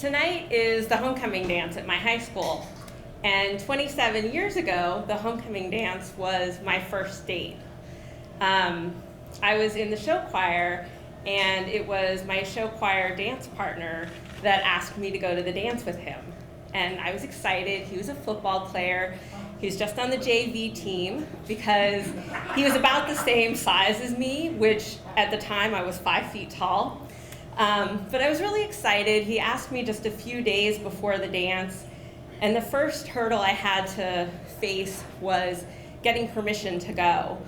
Tonight is the homecoming dance at my high school. And 27 years ago, the homecoming dance was my first date. I was in the show choir, and it was my show choir dance partner that asked me to go to the dance with him. And I was excited. He was a football player. He was just on the JV team because he was about the same size as me, which at the time I was 5 feet tall. But I was really excited. He asked me just a few days before the dance, and the first hurdle I had to face was getting permission to go.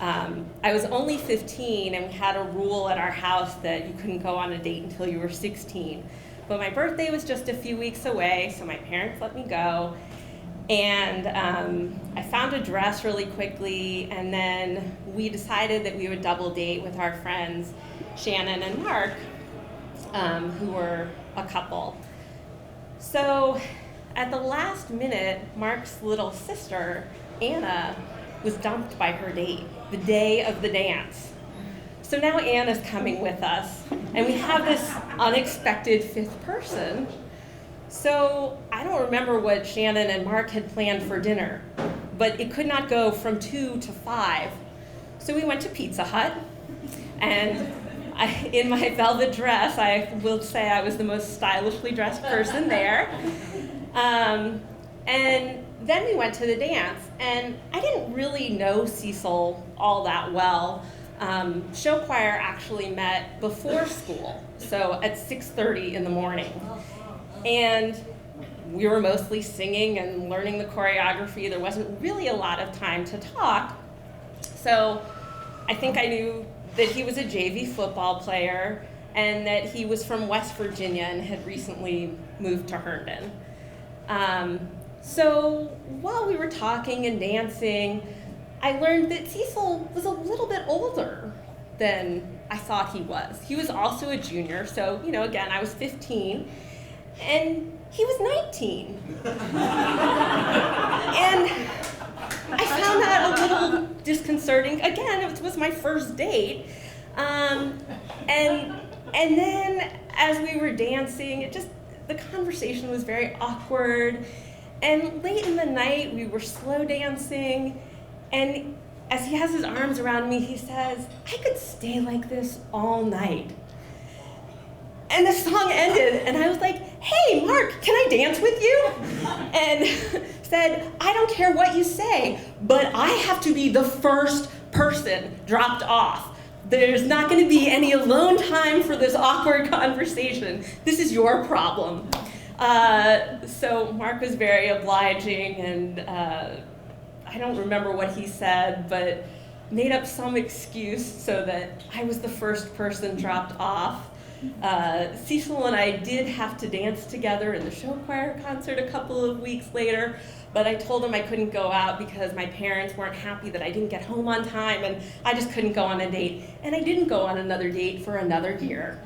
I was only 15, and we had a rule at our house that you couldn't go on a date until you were 16. But my birthday was just a few weeks away, so my parents let me go. And I found a dress really quickly, and then we decided that we would double date with our friends, Shannon and Mark, who were a couple. So at the last minute, Mark's little sister, Anna, was dumped by her date the day of the dance. So now Anna's coming with us, and we have this unexpected fifth person. So I don't remember what Shannon and Mark had planned for dinner, but it could not go from 2 to 5. So we went to Pizza Hut, and in my velvet dress, I will say I was the most stylishly dressed person there. And then we went to the dance, and I didn't really know Cecil all that well. Show choir actually met before school, so at 6:30 in the morning. And we were mostly singing and learning the choreography. There wasn't really a lot of time to talk. So I think I knew that he was a JV football player and that he was from West Virginia and had recently moved to Herndon. So while we were talking and dancing, I learned that Cecil was a little bit older than I thought he was. He was also a junior, so, again, I was 15, and he was 19. And I found that a little disconcerting. Again, it was my first date. And then as we were dancing, the conversation was very awkward. And late in the night, we were slow dancing. And as he has his arms around me, he says, "I could stay like this all night." And the song ended, and I was like, "Hey, Mark, can I dance with you?" And said, "I don't care what you say, but I have to be the first person dropped off. There's not going to be any alone time for this awkward conversation. This is your problem." So Mark was very obliging, and I don't remember what he said, but made up some excuse so that I was the first person dropped off. Cecil and I did have to dance together in the show choir concert a couple of weeks later, but I told him I couldn't go out because my parents weren't happy that I didn't get home on time, and I just couldn't go on a date. And I didn't go on another date for another year.